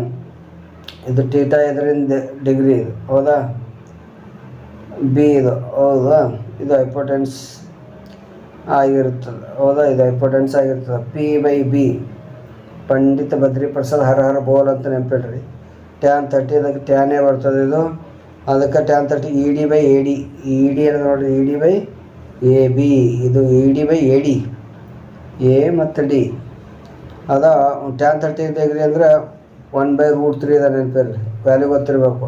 ಇದು ಟೀಟಾ ಇದರಿಂದ ಡಿಗ್ರಿ ಇದು. ಹೌದಾ. ಬಿ ಇದು. ಹೌದಾ. ಇದು ಹೈಪೋಟೆನ್ಸ್ ಆಗಿರ್ತದೆ. ಹೌದಾ. ಇದು ಹೈಪೋಟೆನ್ಸ್ ಆಗಿರ್ತದೆ. P by B Pandita Badri Prasad ಹರ ಹರ ಬೋಲ್ ಅಂತ ನೆನಪಿಡ್ರಿ. ಟ್ಯಾನ್ 30 ಅದಕ್ಕೆ ಟ್ಯಾನೇ ಬರ್ತದೆ ಇದು. ಅದಕ್ಕೆ tan 30 E D by A D. E D ಅನ್ನೋದು ನೋಡಿರಿ. E D by A B. ಇದು E D by A D, A ಮತ್ತು ಡಿ ಅದ. ಟ್ಯಾನ್ 30 ಡಿಗ್ರಿ ಅಂದರೆ 1/√3 ಅದ ನೆನಪಿರ್ರಿ. ವ್ಯಾಲ್ಯೂ ಗೊತ್ತಿರಬೇಕು.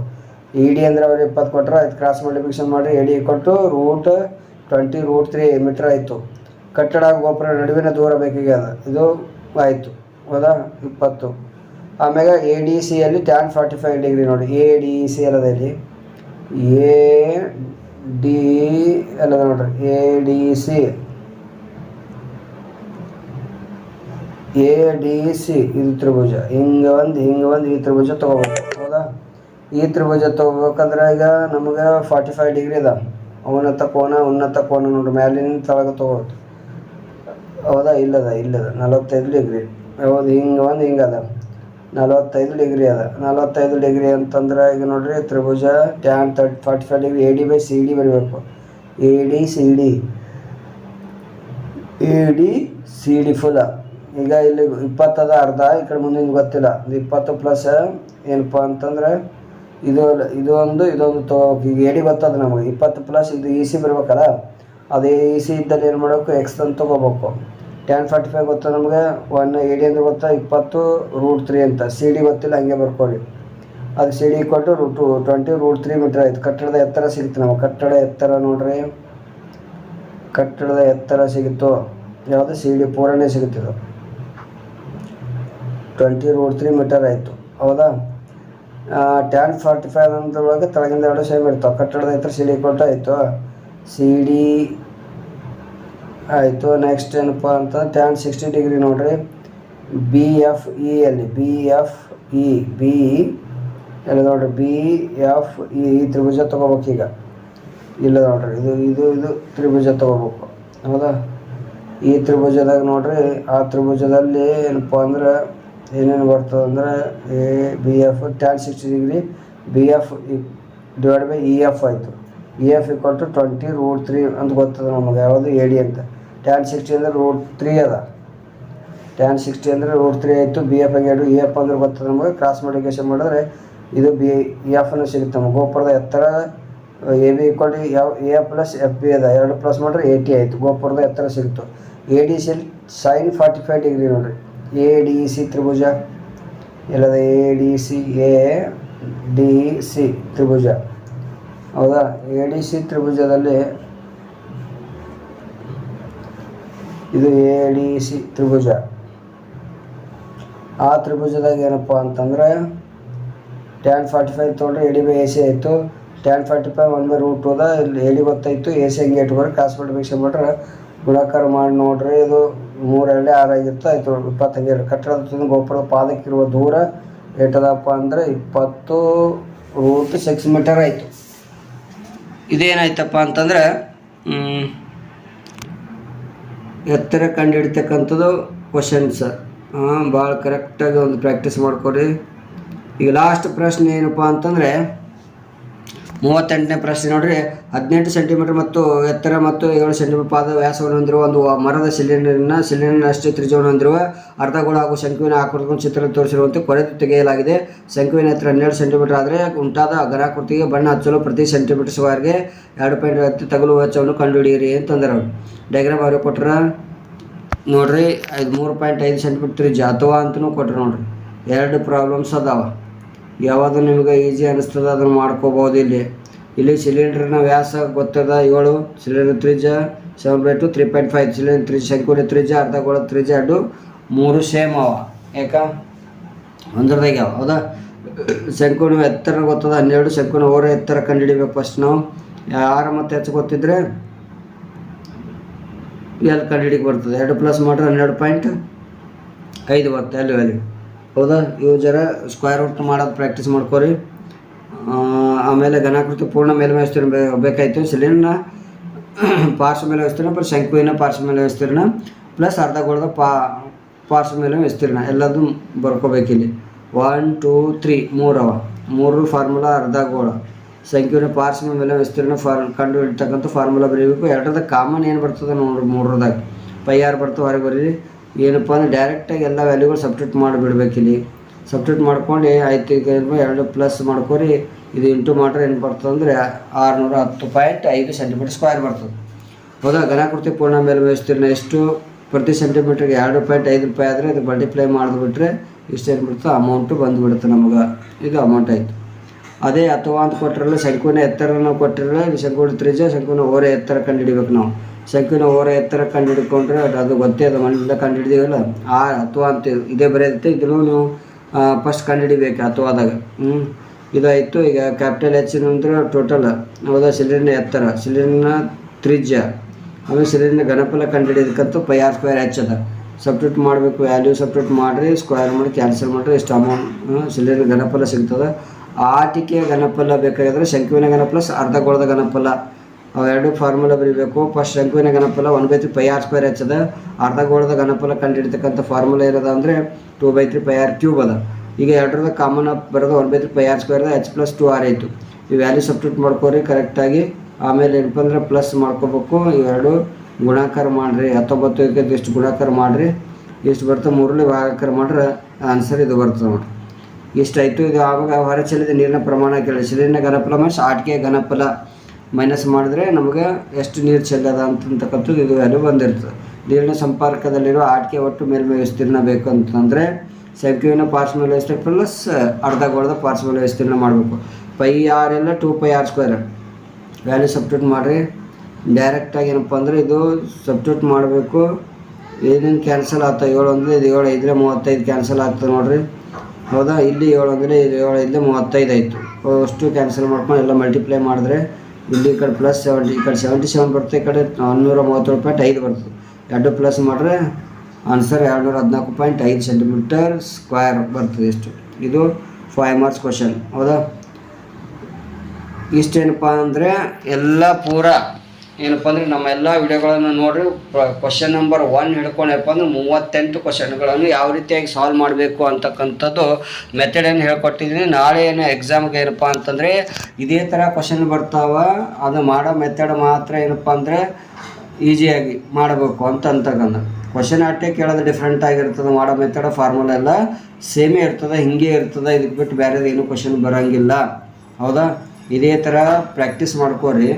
ಇ ಡಿ ಅಂದರೆ ಅವ್ರು 20 ಕೊಟ್ಟರೆ ಅದು ಕ್ರಾಸ್ ಮಲ್ಟಿಪ್ಲಿಕೇಶನ್ ಮಾಡಿ ಎ ಡಿ ಕೊಟ್ಟು √20√3 ಮೀಟ್ರ್ ಆಯಿತು. ಕಟ್ಟಡ ಗೋಪುರ ನಡುವಿನ ದೂರ ಬೇಕಾಗ್ಯದ. ಇದು ಆಯಿತು. ಹೌದಾ. 20. ಆಮ್ಯಾಗ ಎ ಡಿ ಸಿ ಅಲ್ಲಿ ಟ್ಯಾನ್ 45 ಡಿಗ್ರಿ ನೋಡಿ. ಎ ಡಿ ಸಿ ಅಲ್ಲದ ಇಲ್ಲಿ ಎ ಡಿ ಎಲ್ಲದ ನೋಡ್ರಿ. ಎ ಡಿ ಸಿ ಇದು ತ್ರಿಭುಜ. ಹಿಂಗೆ ಒಂದು ಈ ತ್ರಿಭುಜ ತೊಗೋಬೇಕು. ಹೌದಾ. ಈ ತ್ರಿಭುಜ ತೊಗೋಬೇಕಂದ್ರೆ ಈಗ ನಮಗೆ 45 ಡಿಗ್ರಿ ಅದ. ಉನ್ನತ ಕೋನ ನೋಡ್ರಿ. ಮ್ಯಾಲಿನ ತಳಗ ತೊಗೋದು. ಹೌದಾ. ಇಲ್ಲದ 45 ಡಿಗ್ರಿ. ಹೌದು. ಹಿಂಗದ 45 ಡಿಗ್ರಿ ಅದ. 45 ಡಿಗ್ರಿ ಅಂತಂದ್ರೆ ಈಗ ನೋಡ್ರಿ ತ್ರಿಭುಜ tan 45 degree A D by C D ಬರಬೇಕು. A D C D full. ಈಗ ಇಲ್ಲಿ 20 ಅದ ಅರ್ಧ. ಈ ಕಡೆ ಮುಂದಿನ ಗೊತ್ತಿಲ್ಲ. 20 ಪ್ಲಸ್ ಏನಪ್ಪ ಅಂತಂದ್ರೆ ಇದೊಂದು ತೊಗೋಬೇಕು. ಈಗ ಎ ಡಿ ಗೊತ್ತದ ನಮಗೆ. 20 ಪ್ಲಸ್ ಇದು ಇ ಸಿ ಬರ್ಬೇಕಲ್ಲ. ಅದೇ ಇ ಸಿ ಇದ್ದಲ್ಲಿ ಏನು ಮಾಡಬೇಕು, ಎಕ್ಸ್ ಅಂತ ತೊಗೋಬೇಕು. ಟ್ಯಾನ್ 45 ಗೊತ್ತ ನಮಗೆ. ಎ ಡಿ ಅಂದ್ರೆ ಗೊತ್ತಾ 20√3 ಅಂತ. ಸಿ ಡಿ ಗೊತ್ತಿಲ್ಲ, ಹಂಗೆ ಬರ್ಕೊಳ್ಳಿ. ಅದು C D equal to √20√3 metre ಆಯಿತು. ಕಟ್ಟಡದ ಎತ್ತರ ಸಿಗುತ್ತೆ ನಮಗೆ. ಕಟ್ಟಡ ಎತ್ತರ ನೋಡ್ರಿ. ಕಟ್ಟಡದ ಎತ್ತರ ಸಿಗುತ್ತೋ ಯಾವುದು, ಸಿ ಡಿ ಪೂರನೇ ಸಿಗುತ್ತಿದ್ದು 20√3 ಮೀಟರ್ ಆಯಿತು. ಹೌದಾ. ಟ್ಯಾನ್ 45 ಅಂದ್ರೊಳಗೆ ತಳಗಿಂದ ಎರಡು ಸೇಮ್ ಇರ್ತಾವೆ. ಕಟ್ಟಡದ ಎತ್ತರ ಸಿ ಡಿ ಈಕ್ವಲ್ ಟು ಆಯಿತು. ಸಿ ಡಿ ಆಯಿತು. ನೆಕ್ಸ್ಟ್ ಏನಪ್ಪ ಅಂತ ಟ್ಯಾನ್ 60 ಡಿಗ್ರಿ ನೋಡ್ರಿ. ಬಿ ಎಫ್ ಇ ಅಲ್ಲಿ ಬಿ ಎಲ್ಲ ನೋಡ್ರಿ. ಬಿ ಎಫ್ ಇ ತ್ರಿಭುಜ ತೊಗೋಬೇಕು. ಈಗ ಇಲ್ಲ ನೋಡ್ರಿ. ಇದು ತ್ರಿಭುಜ ತೊಗೋಬೇಕು. ಹೌದಾ. ಈ ತ್ರಿಭುಜದಾಗ ನೋಡ್ರಿ. ಆ ತ್ರಿಭುಜದಲ್ಲಿ ಏನಪ್ಪ ಅಂದ್ರೆ ಏನೇನು ಬರ್ತದೆ ಅಂದರೆ A B F tan 60 degree B F divide by E F ಆಯಿತು. ಇ ಎಫ್ ಈಕ್ವಲ್ ಟು 20√3 ಅಂತ ಗೊತ್ತದ ನಮಗೆ. ಯಾವುದು ಎ ಡಿ ಅಂತ. ಟ್ಯಾನ್ 60 ಅಂದರೆ √3 ಅದ. ಟ್ಯಾನ್ 60 ಅಂದರೆ √3 ಆಯಿತು. ಬಿ ಎಫ್ ಆಗಿ ಎರಡು. ಎಫ್ ಅಂದ್ರೆ ಗೊತ್ತದ ನಮಗೆ. ಕ್ರಾಸ್ ಮಲ್ಟಿಪ್ಲಿಕೇಶನ್ ಮಾಡಿದ್ರೆ ಇದು ಬಿ ಎಫ್ ಅನ್ನು ಸಿಗುತ್ತೆ ನಮಗೆ. ಗೋಪುರದ ಎತ್ತರ A B equal to A plus F B ಅದ. ಎರಡು ಪ್ಲಸ್ ಮಾಡಿದ್ರೆ 80 ಆಯಿತು. ಗೋಪುರದ ಎತ್ತರ ಸಿಕ್ತು. A D C sine 45 degree ನೋಡಿರಿ. ಎ ಡಿ ಸಿ ತ್ರಿಭುಜ ಎಲ್ಲದ. ಎ ಡಿ ಸಿ ತ್ರಿಭುಜ ಹೌದಾ. ಎ ಡಿ ಸಿ ತ್ರಿಭುಜದಲ್ಲಿ ಇದು ಎ ಡಿ ಸಿ ತ್ರಿಭುಜ. ಆ ತ್ರಿಭುಜದಾಗ ಏನಪ್ಪ ಅಂತಂದ್ರೆ ಟ್ಯಾನ್ 45 ತೊಗೊಂಡ್ರೆ A D by A C ಆಯಿತು. ಟ್ಯಾನ್ 45 1/√2 ಅದ. ಇಲ್ಲಿ ಎ ಡಿ ಗೊತ್ತಾಯಿತು. ಎ ಸಿ ಹಂಗೆ ಇಟ್ಕೊಂಡ್ರೆ ಕ್ರಾಸ್ ಮಲ್ಟಿಪ್ಲಿಕೇಶನ್ ಮಾಡ್ರೆ ಗುಣಾಕಾರ ಮಾಡಿ ನೋಡ್ರಿ. ಇದು 3 2 6 ಆಗಿರುತ್ತೆ. ಆಯಿತು 22. ಕಟ್ಟಡದ ಗೋಪುರದ ಪಾದಕ್ಕಿರುವ ದೂರ ಎಷ್ಟದಪ್ಪ ಅಂದರೆ 20√6 ಮೀಟರ್ ಆಯಿತು. ಇದೇನಾಯ್ತಪ್ಪ ಅಂತಂದ್ರೆ ಎತ್ತರ ಕಂಡುಹಿಡಿತಕ್ಕಂಥದ್ದು ಕ್ವಶನ್ಸ್. ಭಾಳ ಕರೆಕ್ಟಾಗಿ ಒಂದು ಪ್ರಾಕ್ಟೀಸ್ ಮಾಡ್ಕೊರಿ. ಈಗ ಲಾಸ್ಟ್ ಪ್ರಶ್ನೆ ಏನಪ್ಪ ಅಂತಂದರೆ 38ನೇ ಪ್ರಶ್ನೆ ನೋಡ್ರಿ. 18 ಸೆಂಟಿಮೀಟರ್ ಮತ್ತು ಎತ್ತರ ಮತ್ತು 7 ಸೆಂಟಿಮೀಟರ್ ಪಾದ ವ್ಯಾಸವನ್ನು ಹೊಂದಿರುವ ಒಂದು ಮರದ ಸಿಲಿಂಡರ್ನಷ್ಟು ತ್ರಿಜ್ಯವನ್ನು ಹೊಂದಿರುವ ಅರ್ಧಗೋಳ ಹಾಗೂ ಶಂಕುವಿನ ಆಕೃತಿಯನ್ನು ಚಿತ್ರದಲ್ಲಿ ತೋರಿಸಿರುವಂತೆ ಕೊರೆದು ತೆಗೆಯಲಾಗಿದೆ. ಶಂಕುವಿನ ಎತ್ತರ 12 ಸೆಂಟಿಮೀಟರ್ ಆದರೆ ಉಂಟಾದ ಘನಾಕೃತಿಗೆ ಬಣ್ಣ ಹಚ್ಚಲು ಪ್ರತಿ ಸೆಂಟಿಮೀಟರ್ ಸ್ಕ್ವೇರ್ಗೆ 2.10 ತಗುಲುವ ವೆಚ್ಚವನ್ನು ಕಂಡುಹಿಡಿಯಿರಿ ಅಂತಂದ್ರೆ ಅವರು ಡಯಾಗ್ರಾಮ್ ಅವ್ರಿಗೆ ಕೊಟ್ಟರೆ ನೋಡ್ರಿ. 3.5 ಸೆಂಟಿಮೀಟರ್ ತ್ರಿಜ್ಯ ಅಥವಾ ಅಂತಲೂ ಕೊಟ್ಟರು ನೋಡ್ರಿ. 2 ಪ್ರಾಬ್ಲಮ್ಸ್ ಅದಾವ. ಯಾವುದು ನಿಮಗೆ ಈಸಿ ಅನ್ನಿಸ್ತದೆ ಅದನ್ನು ಮಾಡ್ಕೋಬೋದು. ಇಲ್ಲಿ ಸಿಲಿಂಡ್ರಿನ ವ್ಯಾಸ ಗೊತ್ತದ 7, ಸಿಲಿಂಡರ್ ತ್ರಿಜ್ಯ 7/2 3.5. ಸಿಲಿಂಡರ್ ತ್ರಿಜ್ಯ ಶಂಕುವಿನ ತ್ರಿಜ್ಯ ಅರ್ಧಗೋಳ ತ್ರಿಜ್ಯ 3 ಸೇಮ್ ಅವ. ಯಾಕ ಒಂದ್ರದಾಗ ಯಾವ ಹೌದಾ. ಶಂಕುವಿನ ಎತ್ತರ ಗೊತ್ತದ 12. ಶಂಕುವಿನ ಓರ ಎತ್ತರ ಕಂಡುಹಿಡಿಬೇಕು ಫಸ್ಟ್ ನಾವು. 6 ಮತ್ತು ಹೆಚ್ಚು ಗೊತ್ತಿದ್ರೆ ಎಲ್ಲಿ ಕಂಡುಹಿಡಿಗೆ ಬರ್ತದೆ. 2 ಪ್ಲಸ್ ಮಾಡಿದ್ರೆ 12.5 ಬರುತ್ತೆ ಅಲ್ಲಿ ವ್ಯಾಲ್ಯೂ ಹೌದಾ. ಇವು ಜರ ಸ್ಕ್ವೇರ್ ರೂಟ್ ಮಾಡೋದು ಪ್ರಾಕ್ಟೀಸ್ ಮಾಡ್ಕೊರಿ. ಆಮೇಲೆ ಘನಾಕೃತಿ ಪೂರ್ಣ ಮೇಲ್ಮೈ ವಿಸ್ತೀರ್ಣ ಬೇಕಾಯಿತು. ಸಿಲಿಂಡರ್ನ ಪಾರ್ಶ್ವ ಮೇಲೆ ವಿಸ್ತೀರ್ಣ ಪ್ಲಸ್ ಶಂಕುವಿನ ಪಾರ್ಶ್ವ ಮೇಲೆ ವಿಸ್ತೀರ್ಣ ಪ್ಲಸ್ ಅರ್ಧಗೋಳದ ಪಾರ್ಶ್ವ ಮೇಲೆ ವಿಸ್ತೀರ್ಣ ಎಲ್ಲದೂ ಬರ್ಕೋಬೇಕಿಲ್ಲಿ. 1 2 3 3 ಅವ. 3 ಫಾರ್ಮುಲಾ ಅರ್ಧಗೋಳ ಶಂಕುವಿನ ಪಾರ್ಶ್ವ ಮೇಲೆ ವಿಸ್ತೀರ್ಣ ಕಂಡು ಹಿಡ್ತಕ್ಕಂಥ ಫಾರ್ಮುಲಾ ಬರೀಬೇಕು. ಎರಡರದ ಕಾಮನ್ ಏನು ಬರ್ತದೆ ನೋಡ್ರಿ. 3ರದಾಗ πr ಬರ್ತವೆ ಹೊರಗೆ ಬರೀರಿ. ಏನಪ್ಪ ಅಂದ್ರೆ ಡೈರೆಕ್ಟಾಗಿ ಎಲ್ಲ ವ್ಯಾಲ್ಯೂಗಳು ಸಬ್ಸ್ಟಿಟ್ಯೂಟ್ ಮಾಡಿಬಿಡ್ಬೇಕಿಲ್ಲಿ. ಸಬ್ಸ್ಟಿಟ್ಯೂಟ್ ಮಾಡ್ಕೊಂಡು ಆಯ್ತು. ಈಗ 2 ಪ್ಲಸ್ ಮಾಡ್ಕೊರಿ. ಇದು ಇಂಟು ಮಾಡ್ರೆ ಏನು ಬರ್ತದೆ ಅಂದರೆ 610.5 ಸೆಂಟಿಮೀಟರ್ ಸ್ಕ್ವೇರ್ ಬರ್ತದೆ ಹೌದಾ. ಘನಾಕೃತಿ ಪೂರ್ಣ ಮೇಲ್ಮೈ ವಿಸ್ತೀರ್ಣ ಎಷ್ಟು ಪ್ರತಿ ಸೆಂಟಿಮೀಟ್ರಿಗೆ 2.5 ರೂಪಾಯಿ ಆದರೆ ಇದು ಮಲ್ಟಿಪ್ಲೈ ಮಾಡಿಬಿಟ್ರೆ ಇಷ್ಟು ಏನು ಬಿಡ್ತದೆ ಅಮೌಂಟು ಬಂದುಬಿಡುತ್ತೆ ನಮಗೆ. ಇದು ಅಮೌಂಟ್ ಆಯಿತು. ಅದೇ ಅಥವಾ ಅಂತ ಕೊಟ್ಟಿರಲ್ಲ ಶಂಕುವಿನ ಎತ್ತರನ ಕೊಟ್ಟಿರಲ್ಲ. ಇಲ್ಲಿ ಶಂಕುವಿನ ತ್ರಿಜ್ಯ ಶಂಕುವಿನ ಓರ ಎತ್ತರ ಕಂಡುಹಿಡಿಬೇಕು ನಾವು. ಶಂಕುವಿನ ಓರ ಎತ್ತರ ಕಂಡುಹಿಡ್ಕೊಂಡ್ರೆ ಅದು ಗೊತ್ತೇ ಅದು ಮನೆಯಿಂದ ಕಂಡುಹಿಡಿದೀವಲ್ಲ. ಅಥವಾ ಅಂತ ಇದೇ ಬರೆಯುತ್ತೆ. ಇದನ್ನು ನೀವು ಫಸ್ಟ್ ಕಂಡುಹಿಡಿಬೇಕು ಅಥವಾದಾಗ. ಇದಾಯಿತು. ಈಗ ಕ್ಯಾಪಿಟಲ್ H ಅಂದ್ರೆ ಟೋಟಲ್ ಹೌದಾ. ಸಿಲಿಂಡರ್ನ ಎತ್ತರ ಸಿಲಿಂಡರ್ನ ತ್ರಿಜ್ಯ ಆಮೇಲೆ ಸಿಲಿಂಡರ್ನ ಘನಫಲ ಕಂಡುಹಿಡಿಯೋದಕ್ಕಂತೂ πr² H ಅದ. ಸಬ್ಸ್ಟಿಟ್ಯೂಟ್ ಮಾಡಬೇಕು. ವ್ಯಾಲ್ಯೂ ಸಬ್ಸ್ಟಿಟ್ಯೂಟ್ ಮಾಡಿರಿ. ಸ್ಕ್ವೇರ್ ಮಾಡಿ ಕ್ಯಾನ್ಸಲ್ ಮಾಡಿರಿ. ಎಷ್ಟು ಅಮೌಂಟ್ ಸಿಲಿಂಡರ್ ಘನಫಲ ಸಿಗ್ತದೆ. ಆಟಿಕೆಯ ಘನಫಲ ಬೇಕಾಗಿದ್ರೆ ಶಂಕುವಿನ ಘನಫಲ ಅರ್ಧಗೋಳದ ಘನಫಲ ಅವೆರಡು ಫಾರ್ಮುಲಾ ಬರೀಬೇಕು. ಫಸ್ಟ್ ಶಂಕುವಿನ ಘನಫಲ 1/3 πr² H ಅದ. ಅರ್ಧಗೋಳದ ಘನಫಲ ಕಂಡುಹಿಡಿತಕ್ಕಂಥ ಫಾರ್ಮುಲಾ ಏನದ ಅಂದರೆ 2/3 πr³ ಅದ. ಈಗ ಎರಡರದ ಕಾಮನ್ ಅಪ್ ಬರೋದು 1/3 πr² H + 2r ಆಯಿತು. ಈ ವ್ಯಾಲ್ಯೂ ಸಬ್ಸ್ಟಿಟ್ಯೂಟ್ ಮಾಡ್ಕೋರಿ ಕರೆಕ್ಟಾಗಿ. ಆಮೇಲೆ ಏನಪ್ಪ ಅಂದ್ರೆ ಪ್ಲಸ್ ಮಾಡ್ಕೋಬೇಕು. ಇವೆರಡು ಗುಣಾಕಾರ ಮಾಡಿರಿ. 19 ಎಷ್ಟು ಗುಣಾಕಾರ ಮಾಡಿರಿ. ಎಷ್ಟು ಬರ್ತದೆ 3ರಲ್ಲಿ ಭಾಗಾಕಾರ ಮಾಡ್ರೆ ಆನ್ಸರ್ ಇದು ಬರ್ತದೆ ನೋಡಿರಿ. ಇಷ್ಟಾಯಿತು. ಇದು ಆವಾಗ ಹೊರ ಚೆಲ್ಲಿದ ನೀರಿನ ಪ್ರಮಾಣ ಕೇಳಿ. ಸಿಲಿಂಡರ್ನ ಘನಫಲ ಮೈನಸ್ ಆಟಿಕೆಯ ಘನಫಲ ಮೈನಸ್ ಮಾಡಿದ್ರೆ ನಮಗೆ ಎಷ್ಟು ನೀರು ಚೆಲ್ಲದ ಅಂತಕ್ಕಂಥದ್ದು ಇದು ವ್ಯಾಲ್ಯೂ ಬಂದಿರ್ತದೆ. ನೀರಿನ ಸಂಪರ್ಕದಲ್ಲಿರುವ ಆಟಿಕೆ ಒಟ್ಟು ಮೇಲ್ಮೈ ವಿಸ್ತೀರ್ಣ ಬೇಕು ಅಂತಂದರೆ ಶಂಕುವಿನ ಪಾರ್ಶ್ವ ಮೇಲೆ ವಿಸ್ತೀರ್ಣ ಪ್ಲಸ್ ಅರ್ಧಗೋಳದ ಪಾರ್ಶ್ವ ಮೇಲೆ ವಿಸ್ತೀರ್ಣ ಮಾಡಬೇಕು. πr ಎಲ್ಲ 2πr². ವ್ಯಾಲ್ಯೂ ಸಬ್ಸ್ಟಿಟ್ಯೂಟ್ ಮಾಡಿರಿ. ಡೈರೆಕ್ಟಾಗಿ ಏನಪ್ಪ ಅಂದರೆ ಇದು ಸಬ್ಸ್ಟಿಟ್ಯೂಟ್ ಮಾಡಬೇಕು. ಏನೇನು ಕ್ಯಾನ್ಸಲ್ ಆಗ್ತದೆ 7 ಅಂದರೆ ಇದು 7 5 35 ಕ್ಯಾನ್ಸಲ್ ಆಗ್ತದೆ ನೋಡಿರಿ ಹೌದಾ. ಇಲ್ಲಿ 7 ಅಂದರೆ ಇದು 7 5 35 ಆಯಿತು. ಅಷ್ಟು ಕ್ಯಾನ್ಸಲ್ ಮಾಡ್ಕೊಂಡು ಎಲ್ಲ ಮಲ್ಟಿಪ್ಲೈ ಮಾಡಿದ್ರೆ ಇಲ್ಲಿ ಈ ಕಡೆ ಪ್ಲಸ್ 70 ಈ ಕಡೆ 77 ಬರ್ತದೆ. ಈ ಕಡೆ 137.5 ಬರ್ತದೆ. 2 ಪ್ಲಸ್ ಮಾಡಿದ್ರೆ ಆನ್ಸರ್ 214.5 ಸೆಂಟಿಮೀಟರ್ ಸ್ಕ್ವೇರ್ ಬರ್ತದೆ. ಎಷ್ಟು ಇದು 5 ಮಾರ್ಕ್ಸ್ ಕ್ವಶನ್ ಹೌದಾ. ಇಷ್ಟೇನಪ್ಪ ಅಂದರೆ ಎಲ್ಲ ಪೂರ ಏನಪ್ಪ ಅಂದರೆ ನಮ್ಮ ಎಲ್ಲ ವಿಡಿಯೋಗಳನ್ನು ನೋಡಿರಿ. ಕ್ವಶನ್ ನಂಬರ್ 1 ಹಿಡ್ಕೊಂಡಪ್ಪ ಅಂದ್ರೆ 38 ಕ್ವಶನ್ಗಳನ್ನು ಯಾವ ರೀತಿಯಾಗಿ ಸಾಲ್ವ್ ಮಾಡಬೇಕು ಅಂತಕ್ಕಂಥದ್ದು ಮೆಥಡನ್ನು ಹೇಳ್ಕೊಟ್ಟಿದ್ದೀನಿ. ನಾಳೆ ಏನು ಎಕ್ಸಾಮ್ಗೆ ಏನಪ್ಪ ಅಂತಂದರೆ ಇದೇ ಥರ ಕ್ವಶನ್ ಬರ್ತಾವೆ. ಅದು ಮಾಡೋ ಮೆಥಡ್ ಮಾತ್ರ ಏನಪ್ಪ ಅಂದರೆ ಈಸಿಯಾಗಿ ಮಾಡಬೇಕು ಅಂತಕ್ಕಂಥ ಕ್ವಶನ್ ಅಟ್ಟೆ ಕೇಳೋದು ಡಿಫ್ರೆಂಟ್ ಆಗಿರ್ತದೆ, ಮಾಡೋ ಮೆಥಡ್ ಫಾರ್ಮುಲಾ ಎಲ್ಲ ಸೇಮೇ ಇರ್ತದೆ, ಹಿಂಗೆ ಇರ್ತದೆ. ಇದಕ್ಕೆ ಬಿಟ್ಟು ಬೇರೆದು ಏನು ಕ್ವಶನ್ ಬರೋಂಗಿಲ್ಲ. ಹೌದಾ? ಇದೇ ಥರ ಪ್ರಾಕ್ಟೀಸ್ ಮಾಡ್ಕೋರಿ.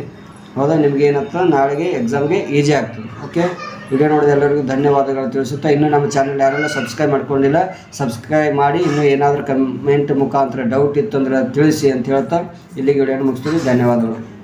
ಹೌದಾ? ನಿಮ್ಗೆ ಏನಾಗ್ತದೆ ನಾಳೆಗೆ ಎಕ್ಸಾಮ್ಗೆ ಈಸಿ ಆಗ್ತದೆ. ಓಕೆ, ವಿಡಿಯೋ ನೋಡಿದ ಎಲ್ಲರಿಗೂ ಧನ್ಯವಾದಗಳು ತಿಳಿಸುತ್ತಾ, ಇನ್ನೂ ನಮ್ಮ ಚಾನಲ್ ಯಾರೆಲ್ಲ ಸಬ್ಸ್ಕ್ರೈಬ್ ಮಾಡ್ಕೊಂಡಿಲ್ಲ ಸಬ್ಸ್ಕ್ರೈಬ್ ಮಾಡಿ. ಇನ್ನೂ ಏನಾದರೂ ಕಮೆಂಟ್ ಮುಖಾಂತರ ಡೌಟ್ ಇತ್ತು ಅಂದರೆ ತಿಳಿಸಿ ಅಂತ ಹೇಳ್ತಾ ಇಲ್ಲಿಗೆ ವಿಡಿಯೋನ ಮುಗಿಸ್ತೀನಿ. ಧನ್ಯವಾದಗಳು.